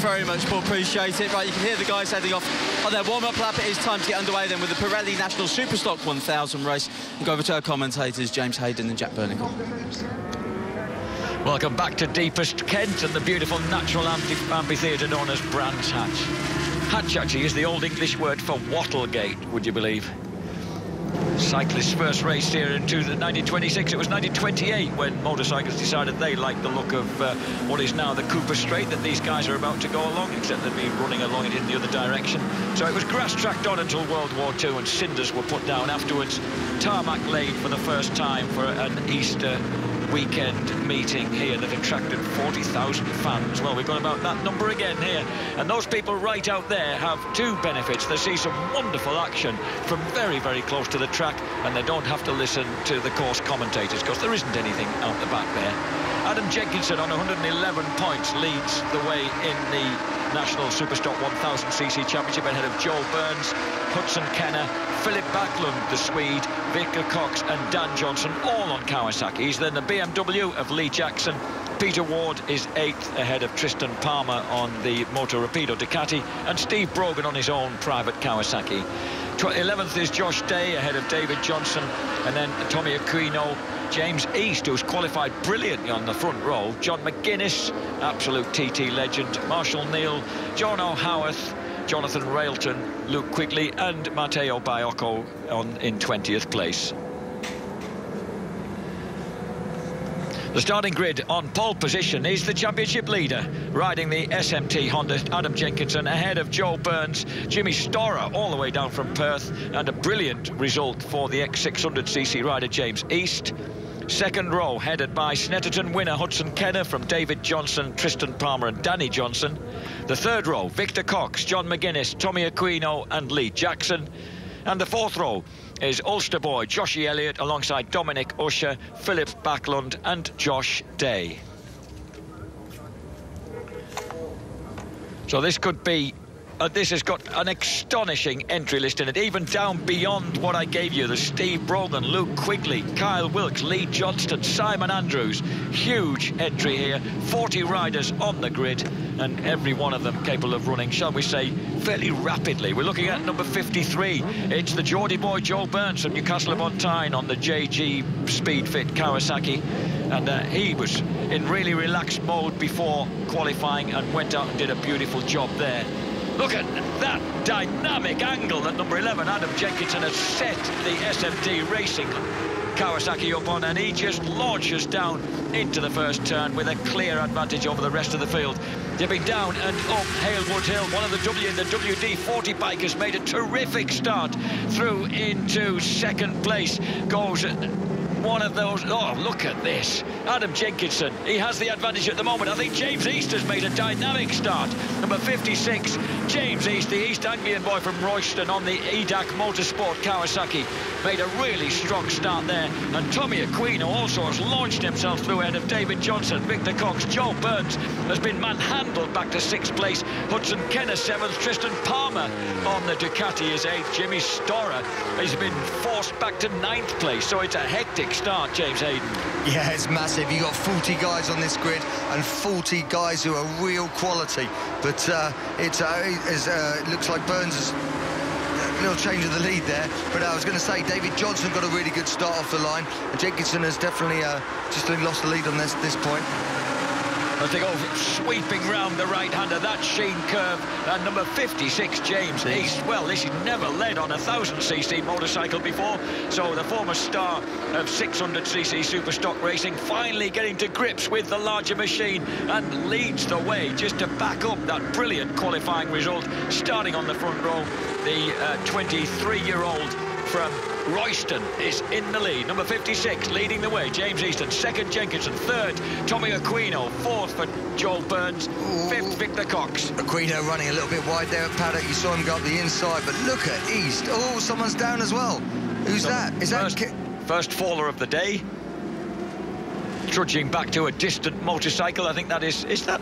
very much more appreciate it. Right, you can hear the guys heading off on their warm-up lap. It is time to get underway then with the Pirelli National Superstock 1000 race. And go over to our commentators, James Hayden and Jack Burnicle. Welcome back to deepest Kent and the beautiful natural amphitheatre known as Brands Hatch. Hatch actually is the old English word for Wattlegate, would you believe? Cyclists first raced here in 1926. It was 1928 when motorcyclists decided they liked the look of what is now the Cooper Straight that these guys are about to go along, except they've been running along it in the other direction. So it was grass tracked on until World War II, and cinders were put down afterwards. Tarmac laid for the first time for an Easter weekend meeting here that attracted 40,000 fans. Well, we've got about that number again here, and those people right out there have two benefits. They see some wonderful action from very, very close to the track, and they don't have to listen to the course commentators because there isn't anything out the back there. Adam Jenkinson on 111 points leads the way in the National Superstock 1000cc Championship ahead of Joe Burns, Hudson Kenner, Philip Backlund, the Swede, Victor Cox and Dan Johnson, all on Kawasaki's. Then the BMW of Lee Jackson. Peter Ward is 8th ahead of Tristan Palmer on the Moto Rapido Ducati, and Steve Brogan on his own private Kawasaki. 11th is Josh Day ahead of David Johnson, and then Tommy Aquino, James East, who's qualified brilliantly on the front row, John McGuinness, absolute TT legend, Marshall Neal, John O'Howarth, Jonathan Railton, Luke Quigley and Matteo Baiocco in 20th place. The starting grid on pole position is the championship leader, riding the SMT Honda, Adam Jenkinson, ahead of Joe Burns, Jimmy Storer all the way down from Perth, and a brilliant result for the X600cc rider James East. Second row headed by Snetterton winner Hudson Kenner from David Johnson, Tristan Palmer and Danny Johnson. The third row, Victor Cox, John McGuinness, Tommy Aquino and Lee Jackson. And the fourth row is Ulster boy Joshie Elliott alongside Dominic Usher, Philip Backlund and Josh Day. So this could be this has got an astonishing entry list in it, even down beyond what I gave you. There's Steve Brogan, Luke Quigley, Kyle Wilkes, Lee Johnston, Simon Andrews. Huge entry here, 40 riders on the grid, and every one of them capable of running, shall we say, fairly rapidly. We're looking at number 53. It's the Geordie boy Joe Burns from Newcastle upon Tyne on the JG Speedfit Kawasaki, and he was in really relaxed mode before qualifying and went out and did a beautiful job there. Look at that dynamic angle that number 11, Adam Jenkinson, has set the SMT Racing Kawasaki up on, and he just launches down into the first turn with a clear advantage over the rest of the field. Dipping down and up Halewood Hill, one of the WD-40 bikers made a terrific start through into second place. Goes one of those, oh, look at this. Adam Jenkinson, he has the advantage at the moment. I think James East has made a dynamic start. Number 56, James East, the East Anglian boy from Royston on the EDAC Motorsport Kawasaki, made a really strong start there. And Tommy Aquino also has launched himself through ahead of David Johnson, Victor Cox. Joe Burns has been manhandled back to 6th place. Hudson Kenner 7th, Tristan Palmer on the Ducati is 8th. Jimmy Storer has been forced back to 9th place. So it's a hectic start, James Hayden. Yeah, it's massive. You've got 40 guys on this grid and 40 guys who are real quality. But it looks like Burns has a little change of the lead there. But I was going to say, David Johnson got a really good start off the line. And Jenkinson has definitely just lost the lead on this point. As they go sweeping round the right-hander, that Sheen curve, and number 56, James East. Well, this is never led on a 1000cc motorcycle before, so the former star of 600cc Superstock racing finally getting to grips with the larger machine and leads the way just to back up that brilliant qualifying result. Starting on the front row, the 23-year-old from Royston is in the lead. Number 56 leading the way, James Easton. 2nd, Jenkinson. 3rd, Tommy Aquino. 4th for Joel Burns. 5th, Victor Cox. Aquino running a little bit wide there at paddock. You saw him go up the inside, but look at East. Oh, someone's down as well. Who's that? Is that first faller of the day? Trudging back to a distant motorcycle. I think that is that...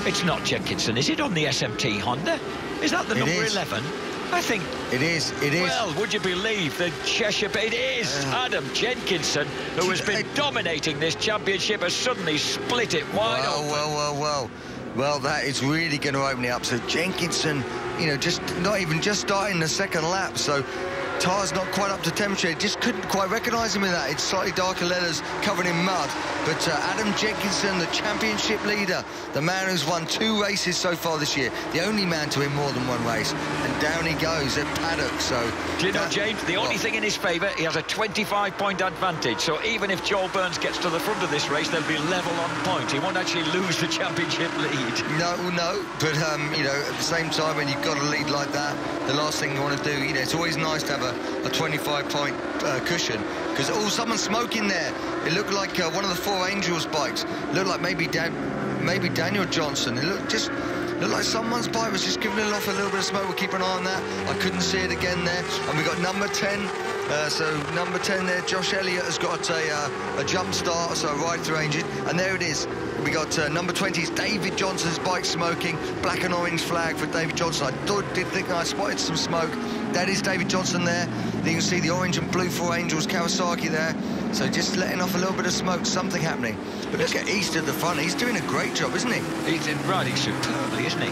It's not Jenkinson, is it, on the SMT Honda? Is that the number 11? I think it is. Well, would you believe the Cheshire? It is Adam Jenkinson, who has been dominating this championship, has suddenly split it wide open. Well. Well, that is really going to open it up. So Jenkinson, you know, not even just starting the second lap. So tyres not quite up to temperature. Just couldn't quite recognise him in that. It's slightly darker leathers covered in mud. But Adam Jenkinson, the championship leader, the man who's won 2 races so far this year, the only man to win more than 1 race. And down he goes at paddock. So do you know, James, the only thing in his favour, he has a 25-point advantage. So even if Joel Burns gets to the front of this race, they'll be level on points. He won't actually lose the championship lead. No. But, you know, at the same time, when you've got a lead like that, the last thing you want to do, you know, it's always nice to have a 25-point cushion, because someone's smoking there. It looked like one of the 4 Angels bikes. It looked like maybe Daniel Johnson. It looked like someone's bike was just giving it off a little bit of smoke. We'll keep an eye on that. I couldn't see it again there. And we got number 10. So number 10 there, Josh Elliott has got a jump start, so a ride through engine. And there it is. We got number 20 is David Johnson's bike smoking. Black and orange flag for David Johnson. I did think I spotted some smoke. That is David Johnson there. You can see the orange and blue 4 Angels Kawasaki there. So just letting off a little bit of smoke, something happening. But look at East at the front. He's doing a great job, isn't he? He's riding superbly, isn't he?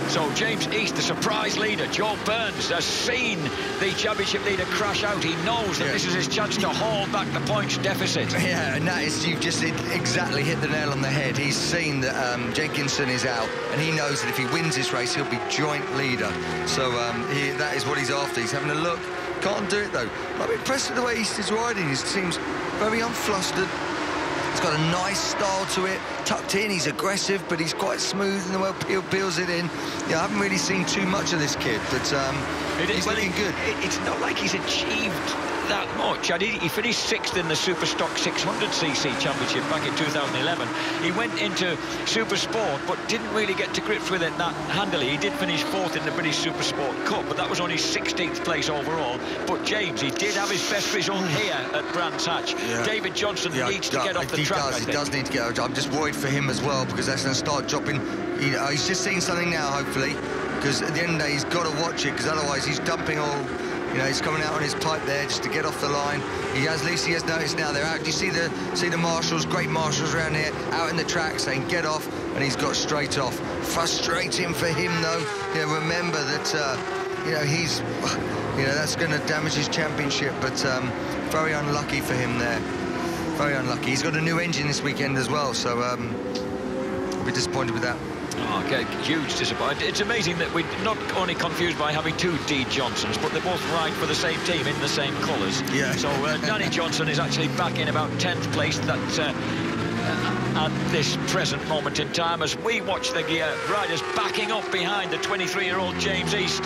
So James East, the surprise leader, Joel Burns, has seen the championship leader crash out. He knows that this is his chance to haul back the points deficit. Yeah, and that is, you've just exactly hit the nail on the head. He's seen that Jenkinson is out, and he knows that if he wins this race, he'll be joint leader. So that is what he's after. He's having a look. Can't do it, though. I'm impressed with the way East is riding. He seems very unflustered. He's got a nice style to it, tucked in. He's aggressive, but he's quite smooth in the way he peels it in. Yeah, I haven't really seen too much of this kid, but he's looking good. It's not like he's achieved that much. He finished 6th in the Superstock 600cc championship back in 2011. He went into Supersport, but didn't really get to grips with it that handily. He did finish 4th in the British Supersport Cup, but that was only 16th place overall. But James, he did have his best result here at Brands Hatch. Yeah. David Johnson needs to get off the track. He does need to get off. I'm just worried for him as well, because that's going to start dropping. You know, he's just seen something now, hopefully, because at the end of the day, he's got to watch it, because otherwise he's dumping all. You know, he's coming out on his pipe there just to get off the line. At least he has noticed now they're out. Do you see the marshals, great marshals around here, out in the track saying get off, and he's got straight off. Frustrating for him though. You know, remember that you know, he's, you know, that's going to damage his championship, but very unlucky for him there. Very unlucky. He's got a new engine this weekend as well, so I'll be disappointed with that. Okay, huge disappointment. It's amazing that we're not only confused by having 2 D Johnsons, but they both ride for the same team in the same colours. Yeah. So Danny Johnson is actually back in about 10th place. That at this present moment in time, as we watch the riders backing up behind the 23-year-old James East.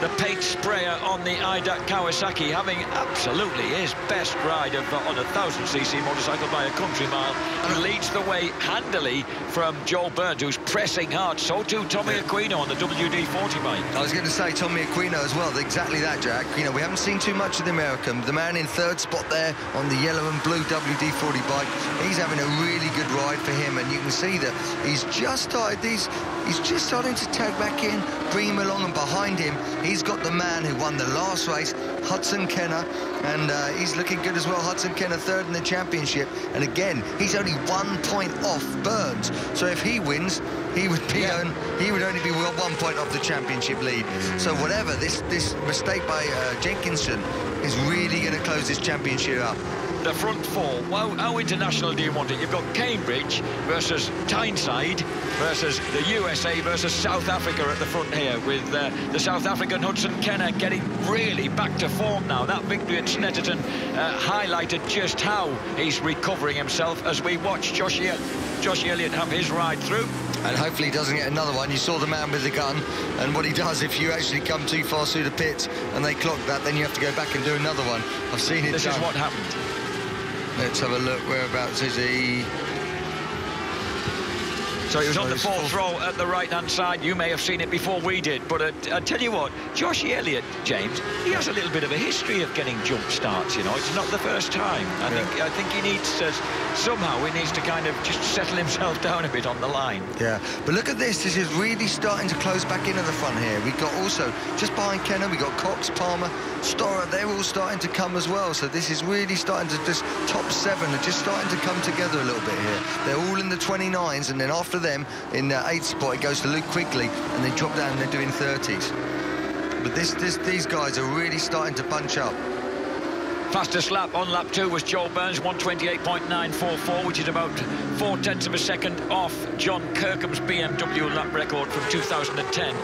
The paint sprayer on the IDAC Kawasaki, having absolutely his best ride on a 1000cc motorcycle by a country mile, and leads the way handily from Joel Burns, who's pressing hard. So too Tommy Aquino on the WD-40 bike. I was going to say Tommy Aquino as well. Exactly that, Jack. You know, we haven't seen too much of the American. The man in 3rd spot there on the yellow and blue WD-40 bike, he's having a really good ride for him, and you can see that he's just started these. He's just starting to tag back in, bring him along, and behind him, he's got the man who won the last race, Hudson Kenner, and he's looking good as well. Hudson Kenner 3rd in the championship, and again, he's only 1 point off Burns. So if he wins, he would be he would only be 1 point off the championship lead. So whatever, this mistake by Jenkinson is really going to close this championship up. The front 4, well, how international do you want it? You've got Cambridge versus Tyneside versus the USA versus South Africa at the front here, with the South African Hudson Kenner getting really back to form now. That victory at Snetterton highlighted just how he's recovering himself as we watch Josh Elliott have his ride through. And hopefully he doesn't get another one. You saw the man with the gun, and what he does, if you actually come too far through the pits and they clock that, then you have to go back and do another one. I've seen it. This is what happened. Let's have a look. Whereabouts is he? So he was on the 4th row at the right-hand side. You may have seen it before we did, but I tell you what, Josh Elliott, James, he has a little bit of a history of getting jump starts, you know. It's not the first time. I think he needs to, somehow he needs to kind of just settle himself down a bit on the line. Yeah, but look at this. This is really starting to close back into the front here. We've got also, just behind Kenner, we've got Cox, Palmer, Storer. They're all starting to come as well. So this is really starting to just, top 7 are just starting to come together a little bit here. They're all in the 29s, and then after them in 8th spot. It goes to Luke Quigley, and they drop down and they're doing 30s. But these guys are really starting to bunch up. Fastest lap on lap 2 was Joe Burns, 1:28.944, which is about 0.4 of a second off John Kirkham's BMW lap record from 2010.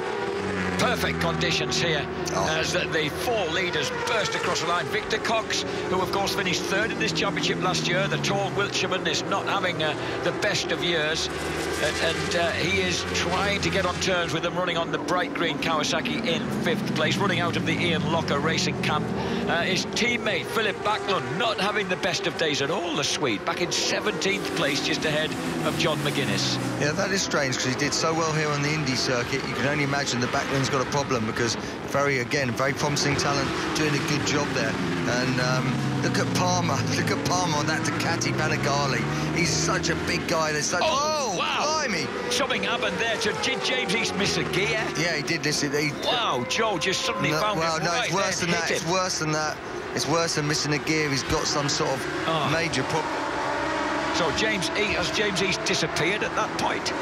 Perfect conditions here as the 4 leaders burst across the line. Victor Cox, who of course finished 3rd in this championship last year, the tall Wiltshireman, is not having the best of years, and he is trying to get on terms with them, running on the bright green Kawasaki in 5th place, running out of the Ian Locker racing camp. His teammate Philip Backlund not having the best of days at all, the Swede, back in 17th place, just ahead of John McGuinness. Yeah, that is strange, because he did so well here on the Indy circuit. You can only imagine that Backlund's got a problem, because very promising talent, doing a good job there. And look at Palmer on that Ducati Panigale. He's such a big guy. There's such... Oh, wow! Blimey. Something happened there. Did James East miss a gear? Yeah, he did miss it. Wow, Joe just suddenly found it right. It's worse than that. It's worse than that. It's worse than missing a gear. He's got some sort of major problem. So James East disappeared at that point?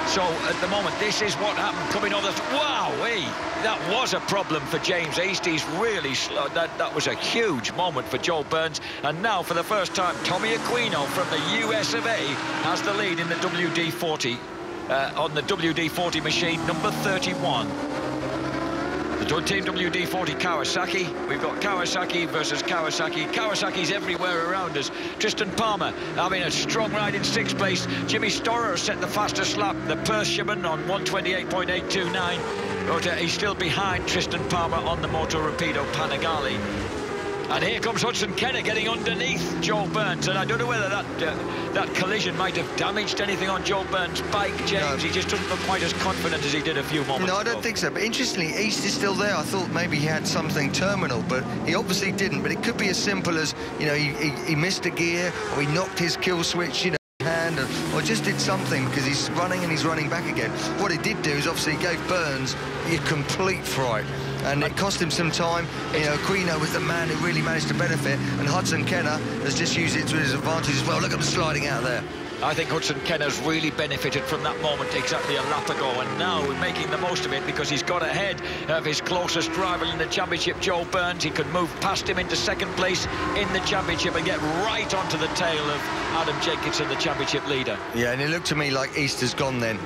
So at the moment, this is what happened coming over. Wowee! That was a problem for James East. He's really slow. That was a huge moment for Joe Burns. And now, for the first time, Tommy Aquino from the US of A has the lead in the WD-40 on the WD-40 machine, number 31. The Team WD-40 Kawasaki. We've got Kawasaki versus Kawasaki. Kawasaki's everywhere around us. Tristan Palmer having a strong ride in 6th place. Jimmy Storer set the fastest lap, the Persiaman, on 1:28.829. But he's still behind Tristan Palmer on the Moto Rapido Panigale. And here comes Hudson Kenner getting underneath Joe Burns, and I don't know whether that collision might have damaged anything on Joe Burns' bike, James. No. He just doesn't look quite as confident as he did a few moments ago. No, I don't think so. But interestingly, East is still there. I thought maybe he had something terminal, but he obviously didn't. But it could be as simple as, you know, he missed a gear, or he knocked his kill switch, you know, hand, or just did something, because he's running back again. What he did do is obviously he gave Burns a complete fright. And it cost him some time. You know, Aquino was the man who really managed to benefit, and Hudson Kenner has just used it to his advantage as well. Look at him sliding out there. I think Hudson Kenner's really benefited from that moment exactly a lap ago, and now we're making the most of it, because he's got ahead of his closest rival in the championship, Joe Burns. He could move past him into 2nd place in the championship and get right onto the tail of Adam Jenkinson, the championship leader. Yeah, and it looked to me like East has gone then.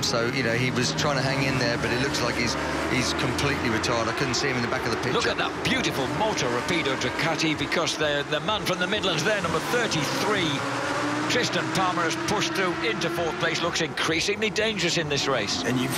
So, you know, he was trying to hang in there, but it looks like he's completely retired. I couldn't see him in the back of the picture. Look at that beautiful Moto Rapido Ducati, because the man from the Midlands there, number 33, Tristan Palmer, has pushed through into 4th place, looks increasingly dangerous in this race. And you've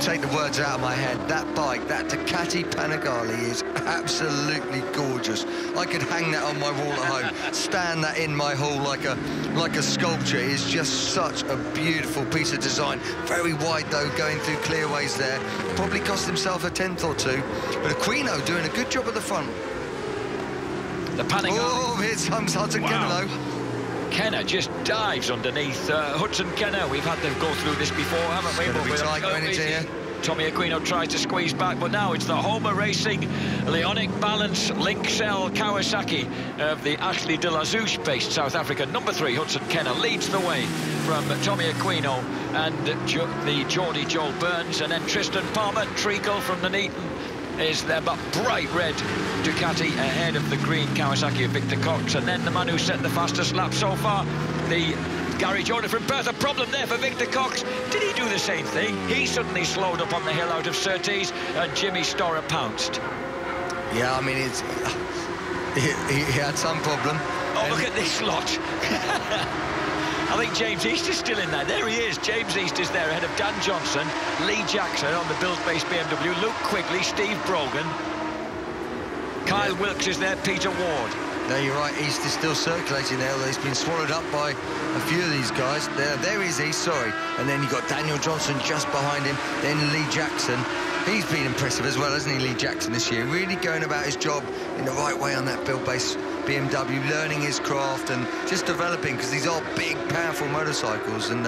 take the words out of my head. That bike, that Ducati Panigale, is absolutely gorgeous. I could hang that on my wall at home, stand that in my hall like a sculpture. It's just such a beautiful piece of design. Very wide though, going through clearways there. Probably cost himself a 10th or 2. But Aquino doing a good job at the front. The Panigale. Oh, here's Hudson Kenner though. Kenner just dives underneath Hudson Kenner. We've had to go through this before, haven't we? But we're going into here. Tommy Aquino tries to squeeze back, but now it's the Homer Racing Leonic Balance Link Cell Kawasaki of the Ashley de la Zouche-based South Africa. Number 3, Hudson Kenner, leads the way from Tommy Aquino and the Geordie Joe Burns, and then Tristan Palmer, treacle from the Nuneaton, is there, but bright red Ducati ahead of the green Kawasaki of Victor Cox. And then the man who set the fastest lap so far, the Gary Jordan from Perth. A problem there for Victor Cox. Did he do the same thing? He suddenly slowed up on the hill out of Surtees, and Jimmy Storer pounced. Yeah, I mean, he had some problem. Oh, look at this lot. I think James East is still in there. There he is. James East is there ahead of Dan Johnson, Lee Jackson on the Bills-based BMW, Luke Quigley, Steve Brogan. Kyle Wilkes is there, Peter Ward. No, you're right. East is still circulating there, although he's been swallowed up by a few of these guys. There is East, sorry. And then you've got Daniel Johnson just behind him, then Lee Jackson. He's been impressive as well, hasn't he, Lee Jackson, this year? Really going about his job in the right way on that Bill-based BMW, learning his craft and just developing, because these are big, powerful motorcycles, and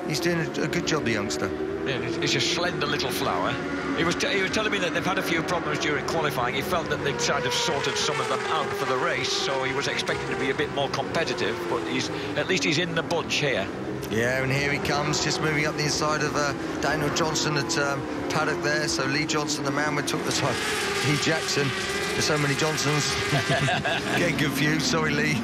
he's doing a good job, the youngster. Yeah, he's a slender little flower. He was telling me that they've had a few problems during qualifying. He felt that they'd kind of sorted some of them out for the race, so he was expecting to be a bit more competitive, but at least he's in the bunch here. Yeah, and here he comes, just moving up the inside of Daniel Johnson at paddock there. So Lee Johnson, the man we took the time. Lee Jackson. There's so many Johnsons. Getting confused. Sorry, Lee.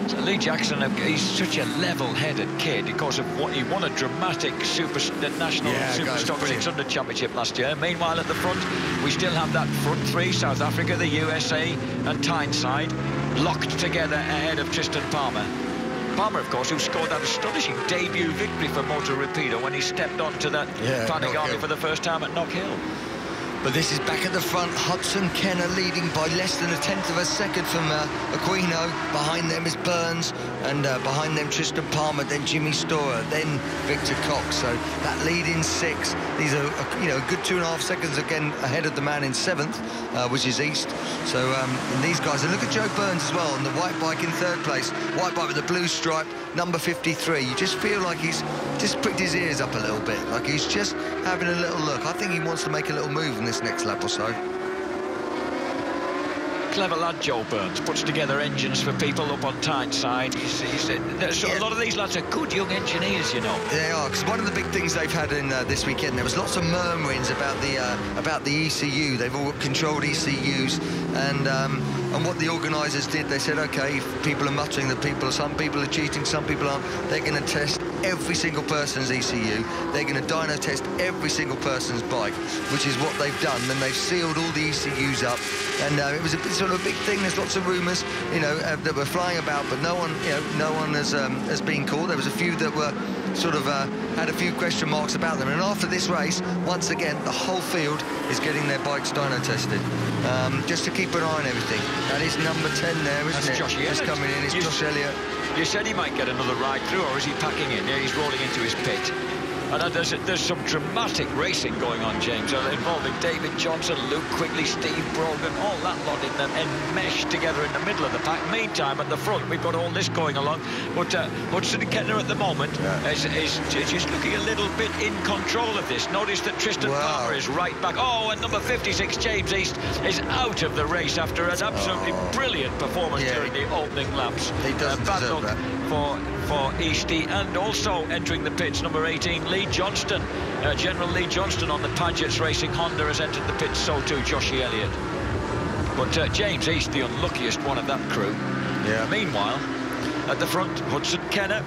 So Lee Jackson, he's such a level-headed kid because of what he won a dramatic national Superstock 600 championship last year. Meanwhile, at the front, we still have that front three: South Africa, the USA, and Tyneside, locked together ahead of Tristan Palmer. Palmer, of course, who scored that astonishing debut victory for Motor Rapido when he stepped onto that Panigale for the first time at Knock Hill. But this is back at the front. Hudson Kenner leading by less than 1/10 of a second from Aquino. Behind them is Burns, and behind them Tristan Palmer, then Jimmy Storer, then Victor Cox. So that lead in 6. These are a good 2.5 seconds again ahead of the man in 7th, which is East. So and these guys, and look at Joe Burns as well on the white bike in 3rd place. White bike with the blue stripe, number 53. You just feel like he's just pricked his ears up a little bit, like he's just having a little look. I think he wants to make a little move in this next lap or so. Clever lad, Joe Burns. Puts together engines for people up on Tyneside. A lot of these lads are good young engineers, you know. They are, because one of the big things they've had in this weekend, there was lots of murmurings about the ECU. They've all got controlled ECUs, and what the organisers did, they said, OK, if people are muttering that some people are cheating, some people aren't, they're going to test every single person's ECU. They're going to dyno test every single person's bike, which is what they've done. Then they've sealed all the ECUs up, and it was a sort of a big thing. There's lots of rumours, that were flying about, but no one has been called. There was a few that were sort of had a few question marks about them. And after this race, once again, the whole field is getting their bikes dyno tested, just to keep an eye on everything. That is number 10 there, isn't it? Josh Just coming in, it's Josh Elliott. You said he might get another ride through, or is he packing in? Yeah, he's rolling into his pit. And there's some dramatic racing going on, James, involving David Johnson, Luke Quigley, Steve Brogan, all that lot enmeshed together in the middle of the pack. Meantime, at the front, we've got all this going along. But Hudson Kenner at the moment is just looking a little bit in control of this. Notice that Tristan Palmer is right back. Oh, and number 56, James East, is out of the race after an absolutely brilliant performance during the opening laps. He doesn't deserve that. For Eastie, and also entering the pits, number 18, Lee Johnston. General Lee Johnston on the Padgett's Racing Honda has entered the pits, so too Joshie Elliott. But James East, the unluckiest one of that crew. Yeah. Meanwhile, at the front, Hudson Kenner.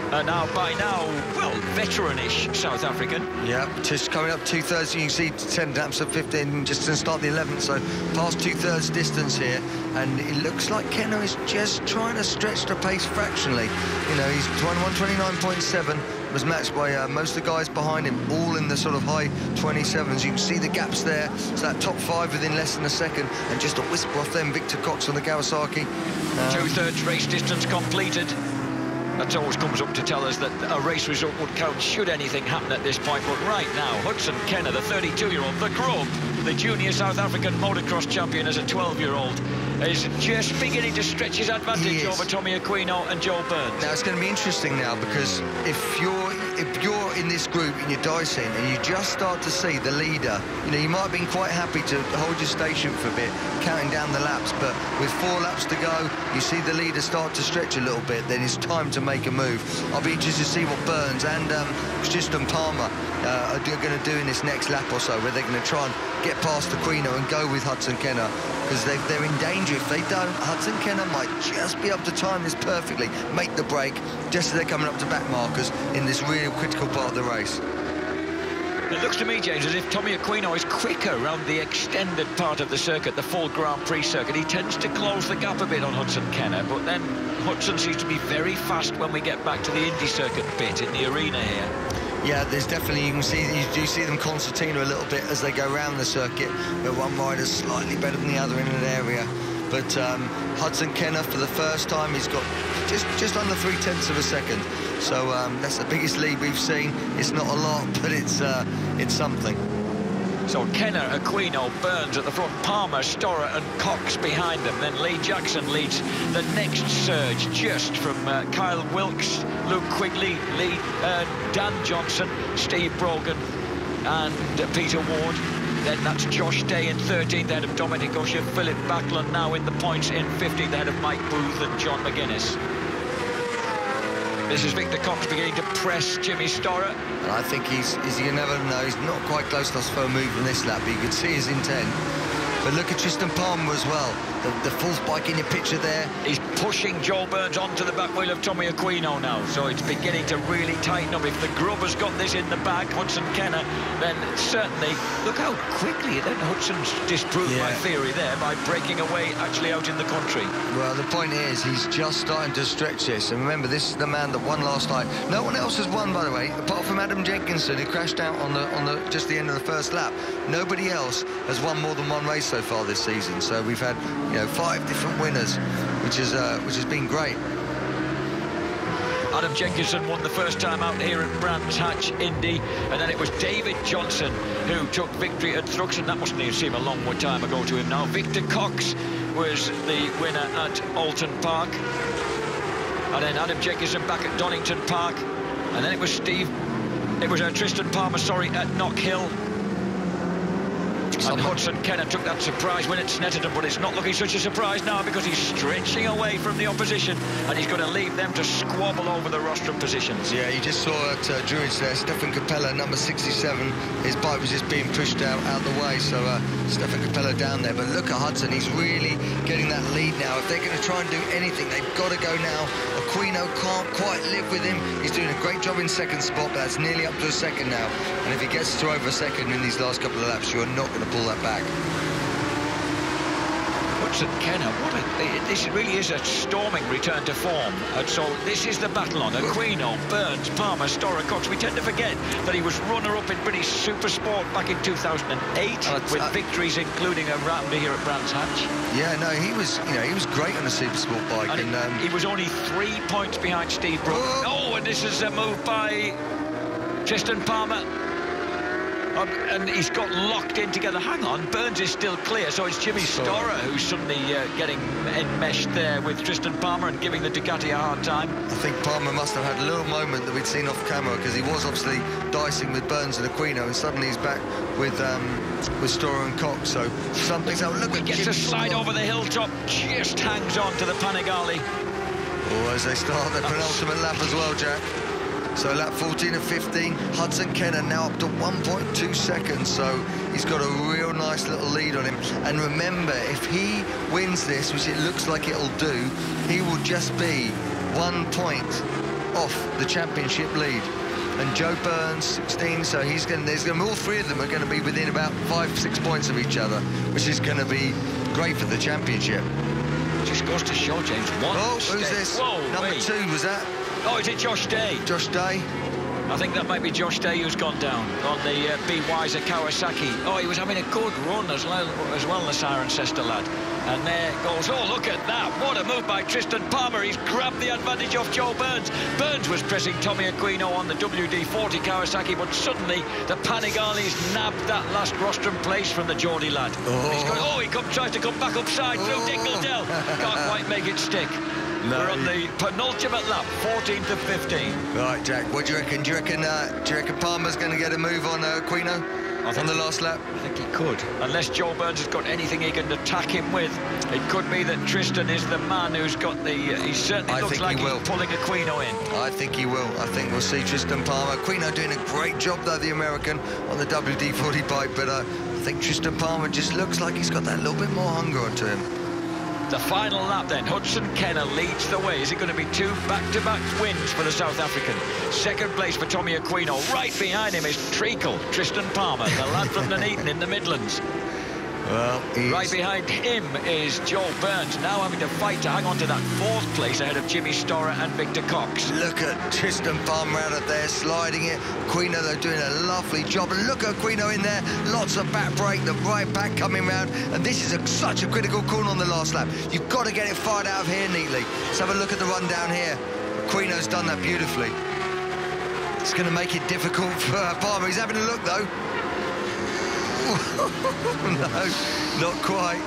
By now, well, veteran-ish South African. Yeah, just coming up 2/3, you can see 10 laps of 15 just to start the 11th, so past 2/3 distance here, and it looks like Kenner is just trying to stretch the pace fractionally. He's 129.7, was matched by most of the guys behind him, all in the sort of high 27s. You can see the gaps there, so that top 5 within less than a second, and just a whisper off them, Victor Cox on the Kawasaki. 2/3 race distance completed. That always comes up to tell us that a race result would count should anything happen at this point. But right now, Hudson Kenner, the 32-year-old, the Grub, the junior South African motocross champion as a 12-year-old, is just beginning to stretch his advantage over Tommy Aquino and Joe Burns. Now, it's going to be interesting now, because if you're in this group and you're dicing and you just start to see the leader, you might have been quite happy to hold your station for a bit, counting down the laps, but with 4 laps to go, you see the leader start to stretch a little bit, then it's time to make a move. I'll be interested to see what Burns and Tristan Palmer are going to do in this next lap or so, where they're going to try and get past Aquino and go with Hudson Kenner, because they're in danger. If they don't, Hudson Kenner might just be able to time this perfectly, make the break, just as they're coming up to back markers in this really critical part of the race. It looks to me, James, as if Tommy Aquino is quicker around the extended part of the circuit, the full Grand Prix circuit. He tends to close the gap a bit on Hudson Kenner, but then Hudson seems to be very fast when we get back to the Indy circuit bit in the arena here. Yeah, there's definitely, you do see them concertina a little bit as they go around the circuit, but one rider's slightly better than the other in an area. But Hudson Kenner, for the first time, he's got just under 3/10 of a second. So that's the biggest lead we've seen. It's not a lot, but it's something. So Kenner, Aquino, Burns at the front, Palmer, Storer and Cox behind them. Then Lee Jackson leads the next surge, just from Kyle Wilkes, Luke Quigley, Dan Johnson, Steve Brogan and Peter Ward. Then that's Josh Day in 13th, ahead of Dominic Usher. Philip Backlund now in the points in 15th, ahead of Mike Booth and John McGuinness. This is Victor Cox beginning to press Jimmy Storer. And I think you never know, he's not quite close to us for a move on this lap, but you can see his intent. But look at Tristan Palmer as well. The fourth bike in your picture there. He's pushing Joe Burns onto the back wheel of Tommy Aquino now, so it's beginning to really tighten up. If the grubber's got this in the bag, Hudson Kenner, then certainly, look how quickly then Hudson's disproved my theory there by breaking away actually out in the country. Well, the point is, he's just starting to stretch this. And remember, this is the man that won last night. No one else has won, by the way, apart from Adam Jenkinson, who crashed out on the just the end of the first lap. Nobody else has won more than one race so far this season. So we've had, 5 different winners, which has been great. Adam Jenkinson won the first time out here at Brands Hatch Indy, and then it was David Johnson who took victory at Thruxton. That mustn't even seem a long time ago to him now. Victor Cox was the winner at Alton Park, and then Adam Jenkinson back at Donington Park, and then it was Tristan Palmer, at Knock Hill. And Hudson Kenner took that surprise win at Snetterton, but it's not looking such a surprise now because he's stretching away from the opposition, and he's going to leave them to squabble over the rostrum positions. Yeah, you just saw at Druids there, Stefan Capella, number 67, his bike was just being pushed out the way, so Stefan Capella down there. But look at Hudson, he's really getting that lead now. If they're going to try and do anything, they've got to go now. Aquino can't quite live with him. He's doing a great job in second spot, but that's nearly up to a second now. And if he gets to over a second in these last couple of laps, you're not going to pull that back. Hudson Kenner, this really is a storming return to form. And so this is the battle on Aquino, Burns, Palmer, Storer, Cox. We tend to forget that he was runner-up in British Supersport back in 2008 with victories including a rounder here at Brands Hatch. Yeah, no, he was great on a Supersport bike, and he was only 3 points behind Steve Brook. Oh, and this is a move by Tristan Palmer. And he's got locked in together. Hang on, Burns is still clear, so it's Jimmy Storer who's suddenly getting enmeshed there with Tristan Palmer and giving the Ducati a hard time. I think Palmer must have had a little moment that we'd seen off camera, because he was obviously dicing with Burns and Aquino, and suddenly he's back with Storer and Cox, so something's out. Look, he gets a slide over the hilltop, just hangs on to the Panigale. Oh, as they start their penultimate lap as well, Jack. So lap 14 and 15, Hudson Kenner now up to 1.2 seconds, so he's got a real nice little lead on him. And remember, if he wins this, which it looks like it'll do, he will just be 1 point off the championship lead. And Joe Burns, 16, so all three of them are going to be within about 5-6 points of each other, which is going to be great for the championship. Just goes to show, James. Who's this? Whoa, number 2, was that? Oh, is it Josh Day? Josh Day? I think that might be Josh Day who's gone down on the B. Weiser Kawasaki. Oh, he was having a good run as well, the Cirencester lad. And there goes, oh, look at that. What a move by Tristan Palmer. He's grabbed the advantage off Joe Burns. Burns was pressing Tommy Aquino on the WD-40 Kawasaki, but suddenly the Panigales nabbed that last rostrum place from the Geordie lad. Oh, he tries to come back upside through Dingle-Dell. Can't quite make it stick. No. We're on the penultimate lap, 14th of 15. Right, Jack, what do you reckon? Do you reckon Palmer's going to get a move on Aquino on the last lap? I think he could. Unless Joe Burns has got anything he can attack him with. It could be that Tristan is the man who's got the... he certainly looks like he's pulling Aquino in. I think he will. I think we'll see Tristan Palmer. Aquino doing a great job, though, the American, on the WD-40 bike, but I think Tristan Palmer just looks like he's got that little bit more hunger onto him. The final lap then, Hudson Kenner leads the way. Is it going to be 2 back-to-back wins for the South African? Second place for Tommy Aquino. Right behind him is Treacle, Tristan Palmer, the lad from Nuneaton in the Midlands. Well, right behind him is Joe Burns, now having to fight to hang on to that 4th place ahead of Jimmy Storer and Victor Cox. Look at Tristan Palmer out of there, sliding it. Aquino, they're doing a lovely job. And look at Aquino in there, lots of back brake, the right back coming round. And this is such a critical corner on the last lap. You've got to get it fired out of here neatly. Let's have a look at the run down here. Aquino's done that beautifully. It's going to make it difficult for Palmer. He's having a look, though. No, not quite.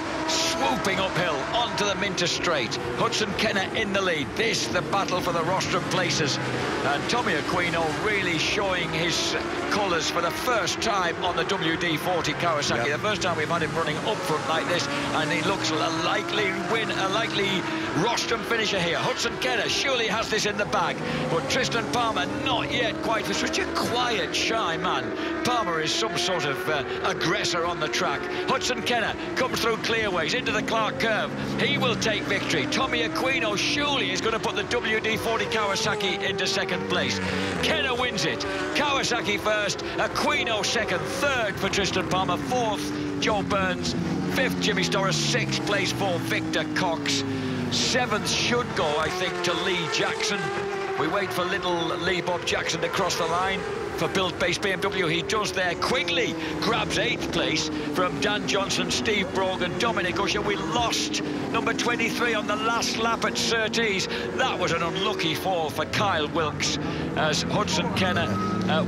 swooping uphill onto the Minter Straight. Hudson Kenner in the lead. This, the battle for the rostrum places. And Tommy Aquino really showing his colours for the first time on the WD-40 Kawasaki. Yep. The first time we've had him running up front like this, and he looks a likely win, a likely rostrum finisher here. Hudson Kenner surely has this in the bag, but Tristan Palmer not yet quite. For such a quiet, shy man, Palmer is some sort of aggressor on the track. Hudson Kenner comes through clearways into the Clark curve. He will take victory. Tommy Aquino surely is going to put the WD-40 Kawasaki into second place. Kenner wins it. Kawasaki first, Aquino second, third for Tristan Palmer, fourth Joe Burns, fifth Jimmy Storer, sixth place for Victor Cox. Seventh should go, I think, to Lee Jackson. We wait for little Lee Bob Jackson to cross the line. For build-based BMW, he does there. Quigley grabs 8th place from Dan Johnson, Steve Brogan, Dominic Usher. We lost number 23 on the last lap at Surtees. That was an unlucky fall for Kyle Wilkes as Hudson Kenner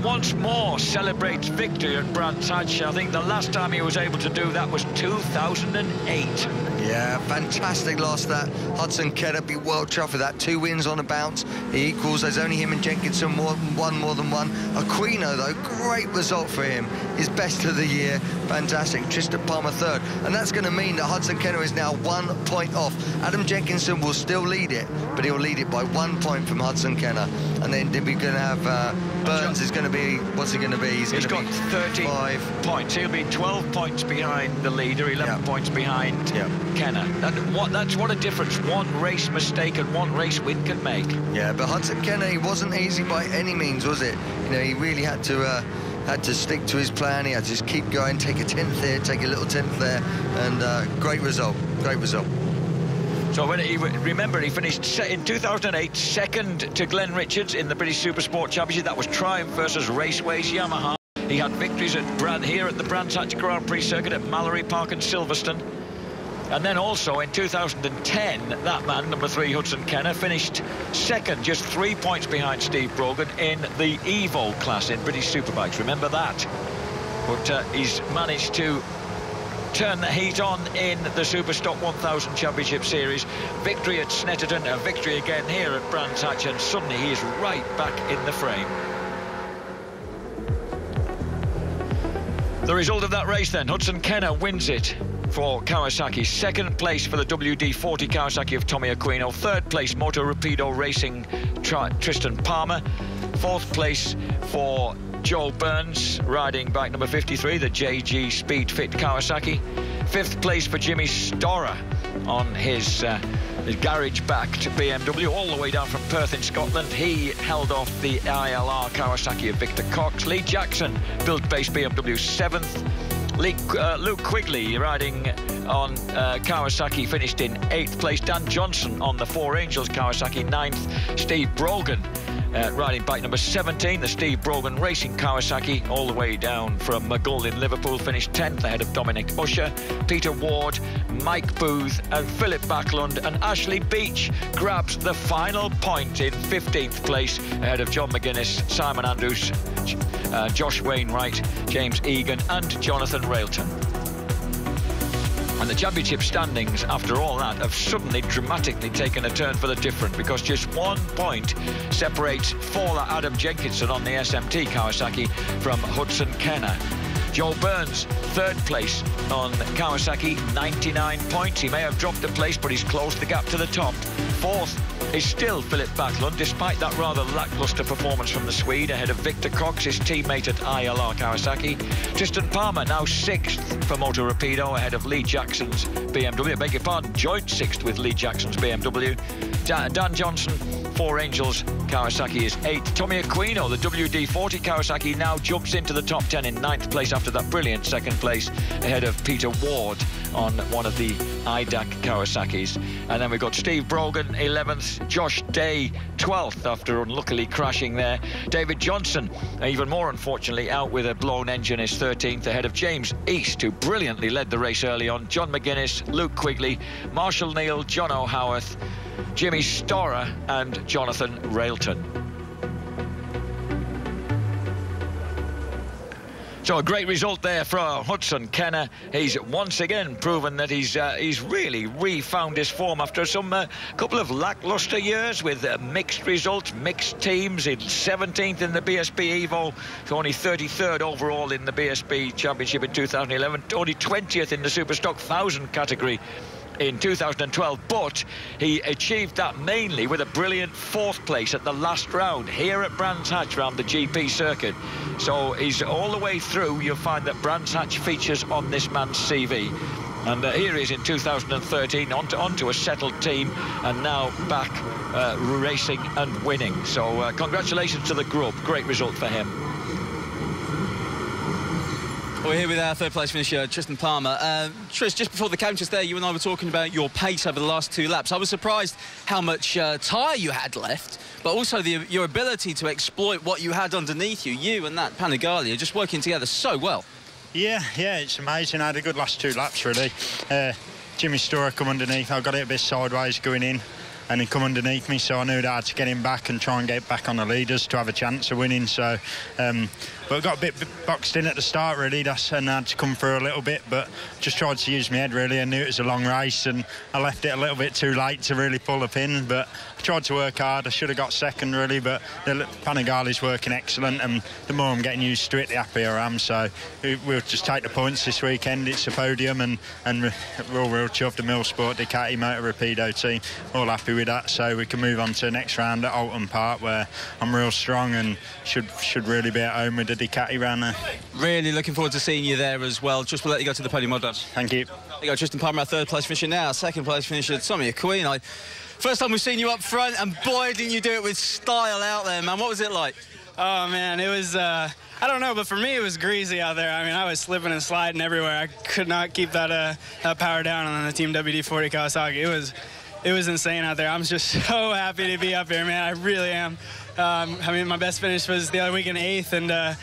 once more celebrates victory at Brands Hatch. I think the last time he was able to do that was 2008. Yeah, fantastic loss that. Hudson Kenner be world chuffed with that. 2 wins on a bounce. He equals. There's only him and Jenkinson more than one. Aquino, though, great result for him. His best of the year. Fantastic. Tristan Palmer third. And that's going to mean that Hudson Kenner is now 1 point off. Adam Jenkinson will still lead it, but he'll lead it by 1 point from Hudson Kenner. And then we're going to have Burns is going to be, what's he going to be? He's got 35 points. He'll be 12 points behind the leader, 11 points behind Kenner. That's what a difference one race mistake and one race win can make. Yeah, but Hudson Kenner, he wasn't easy by any means, was it? You know, he really had to stick to his plan. He had to just keep going, take a 10th here, take a little 10th there, and great result. So remember, he finished in 2008 second to Glenn Richards in the British Supersport Championship. That was Triumph versus Raceways Yamaha. He had victories here at the Brands Hatch Grand Prix circuit at Mallory Park and Silverstone. And then also in 2010, that man, number 3, Hudson Kenner, finished second, just 3 points behind Steve Brogan in the Evo class in British Superbikes. Remember that? But he's managed to turn the heat on in the Superstock 1000 Championship Series. Victory at Snetterton, a victory again here at Brands Hatch, and suddenly he is right back in the frame. The result of that race then, Hudson Kenner wins it for Kawasaki. Second place for the WD-40 Kawasaki of Tommy Aquino. Third place, Moto Rapido Racing Tristan Palmer. Fourth place for Joel Burns, riding bike number 53, the JG Speed Fit Kawasaki. Fifth place for Jimmy Storer on his garage-backed BMW, all the way down from Perth in Scotland. He held off the ILR Kawasaki of Victor Cox. Lee Jackson, build-based BMW, 7th. Luke Quigley, riding on Kawasaki, finished in 8th place. Dan Johnson on the Four Angels Kawasaki, 9th. Steve Brogan, riding bike number 17, the Steve Brogan Racing Kawasaki, all the way down from Maghull in Liverpool, finished 10th ahead of Dominic Usher. Peter Ward, Mike Booth and Philip Backlund, and Ashley Beach grabs the final point in 15th place ahead of John McGuinness, Simon Andrews, Josh Wainwright, James Egan and Jonathan Railton. And the championship standings, after all that, have suddenly dramatically taken a turn for the different, because just 1 point separates Fowler Adam Jenkinson on the SMT Kawasaki from Hudson Kenner. Joe Burns, 3rd place on Kawasaki, 99 points. He may have dropped a place, but he's closed the gap to the top. 4th is still Philip Backlund, despite that rather lacklustre performance from the Swede, ahead of Victor Cox, his teammate at ILR Kawasaki. Tristan Palmer now 6th for Moto Rapido, ahead of Lee Jackson's BMW. I beg your pardon, joint 6th with Lee Jackson's BMW. Dan Johnson, Four Angels Kawasaki, is 8th. Tommy Aquino, the WD-40 Kawasaki, now jumps into the top 10 in 9th place after that brilliant 2nd place, ahead of Peter Ward on one of the IDAC Kawasaki's. And then we've got Steve Brogan, 11th. Josh Day, 12th, after unluckily crashing there. David Johnson, even more unfortunately, out with a blown engine, is 13th, ahead of James East, who brilliantly led the race early on. John McGuinness, Luke Quigley, Marshall Neal, John O'Howarth, Jimmy Storer and Jonathan Railton. So a great result there for Hudson Kenner. He's once again proven that he's really refound his form after some couple of lacklustre years with mixed results, mixed teams. In 17th in the BSB Evo, so only 33rd overall in the BSB Championship in 2011, only 20th in the Superstock 1000 category in 2012, but he achieved that mainly with a brilliant 4th place at the last round here at Brands Hatch around the GP circuit. So he's all the way through. You'll find that Brands Hatch features on this man's CV. And here he is in 2013 onto a settled team, and now back racing and winning. So congratulations to the group. Great result for him. We're here with our 3rd place finisher, Tristan Palmer. Tris, just before the counters there, you and I were talking about your pace over the last 2 laps. I was surprised how much tyre you had left, but also your ability to exploit what you had underneath you. You and that Panigale are just working together so well. Yeah, it's amazing. I had a good last 2 laps, really. Jimmy Storer come underneath. I got it a bit sideways going in, and he come underneath me, so I knew that I had to get him back and try and get back on the leaders to have a chance of winning. So, but I got a bit boxed in at the start, really, and I had to come through a little bit, but just tried to use my head, really. I knew it was a long race, and I left it a little bit too late to really pull the pin, but I tried to work hard. I should have got 2nd, really, but Panigale's working excellent, and the more I'm getting used to it, the happier I am. So we'll just take the points this weekend. It's a podium, and we're all real chuffed. The Millsport Ducati Motor Rapido team, all happy with that, so we can move on to the next round at Alton Park, where I'm real strong and should really be at home with the Ducati round there. Really looking forward to seeing you there as well. Just we'll let you go to the podium. Well done. Thank you. There you go, Tristan Palmer, our 3rd place finisher now. 2nd place finisher, Tommy Aquino. First time we've seen you up front, and boy, didn't you do it with style out there, man. What was it like? Oh, man, it was, I don't know, but for me, it was greasy out there. I mean, I was slipping and sliding everywhere. I could not keep that power down on the Team WD-40 Kawasaki. It was insane out there. I'm just so happy to be up here, man. I really am. I mean, my best finish was the other week in 8th, and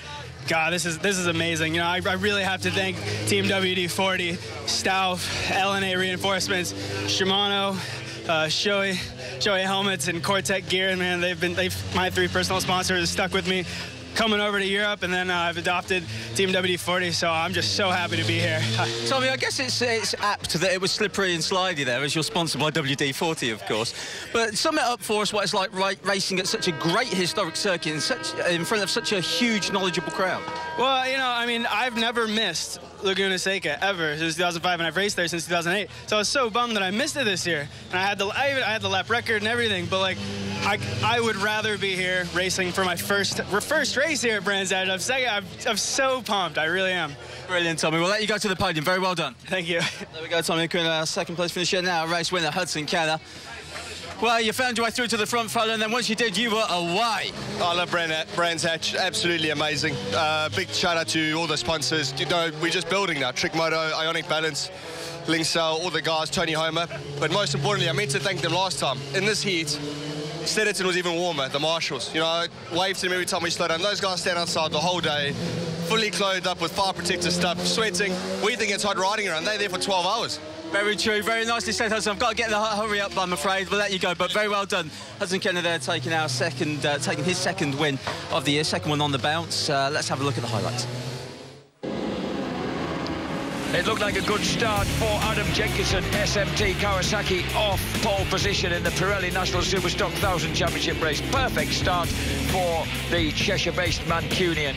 God, this is amazing. You know, I really have to thank Team WD-40, Stauf, LNA Reinforcements, Shimano, Shoei helmets, and Cortec gear. And man, they've my 3 personal sponsors stuck with me coming over to Europe, and then I've adopted Team WD-40, so I'm just so happy to be here. Tommy, I guess it's apt that it was slippery and slidey there, as you're sponsored by WD-40, of course. But sum it up for us, what it's like racing at such a great historic circuit in front of such a huge, knowledgeable crowd. Well, you know, I mean, I've never missed Laguna Seca ever since 2005, and I've raced there since 2008. So I was so bummed that I missed it this year. And I had the lap record and everything, but like, I would rather be here racing for my first race here at Brands Hatch. I'm so pumped. I really am. Brilliant, Tommy. We'll let you go to the podium. Very well done. Thank you. There we go, Tommy Aquino, our 2nd place finisher now, race winner Hudson Kenner. Well, you found your way through to the front photo, and then once you did, you were away. I love Brands Hatch. Absolutely amazing. Big shout out to all the sponsors. You know, we're just building now. Trick Moto, Ionic Balance, Linksell, all the guys, Tony Homer. But most importantly, I meant to thank them last time. In this heat, Stenerton was even warmer, the marshals. You know, I waved to them every time we slowed down. Those guys stand outside the whole day, fully clothed up with fire protector stuff, sweating. We think it's hot riding around. They're there for 12 hours. Very true, very nicely said, Hudson. I've got to get the hurry up, I'm afraid. We'll let you go, but very well done. Hudson Kenner there taking his 2nd win of the year, 2nd one on the bounce. Let's have a look at the highlights. It looked like a good start for Adam Jenkinson, SMT Kawasaki, off pole position in the Pirelli National Superstock 1000 Championship race. Perfect start for the Cheshire-based Mancunian.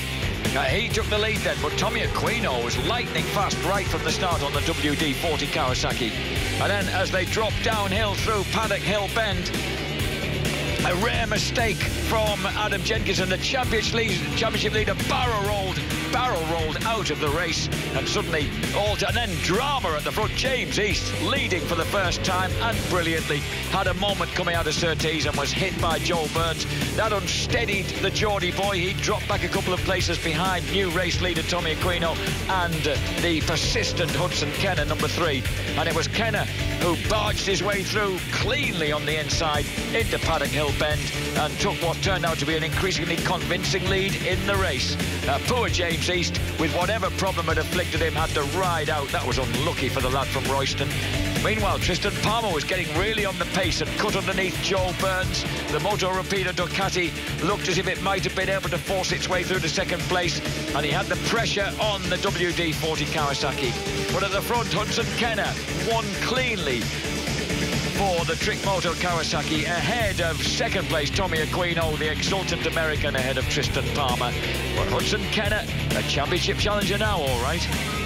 He took the lead then, but Tommy Aquino was lightning fast right from the start on the WD-40 Kawasaki. And then as they dropped downhill through Paddock Hill Bend, a rare mistake from Adam Jenkinson. The championship leader barrel rolled out of the race, and suddenly and then drama at the front. James East leading for the first time, and brilliantly had a moment coming out of Surtees and was hit by Joel Burns. That unsteadied the Geordie boy. He dropped back a couple of places behind new race leader Tommy Aquino and the persistent Hudson Kenner, number 3. And it was Kenner who barged his way through cleanly on the inside into Paddock Hill Bend and took what turned out to be an increasingly convincing lead in the race. Poor James East, with whatever problem had afflicted him, had to ride out. That was unlucky for the lad from Royston. Meanwhile, Tristan Palmer was getting really on the pace and cut underneath Joe Burns. The Moto Rapido Ducati looked as if it might have been able to force its way through to second place, and he had the pressure on the WD-40 Kawasaki. But at the front, Hudson Kenner won cleanly for the Trick Moto Kawasaki, ahead of second place Tommy Aquino, the exultant American, ahead of Tristan Palmer. But Hudson Kenner, a championship challenger now, all right.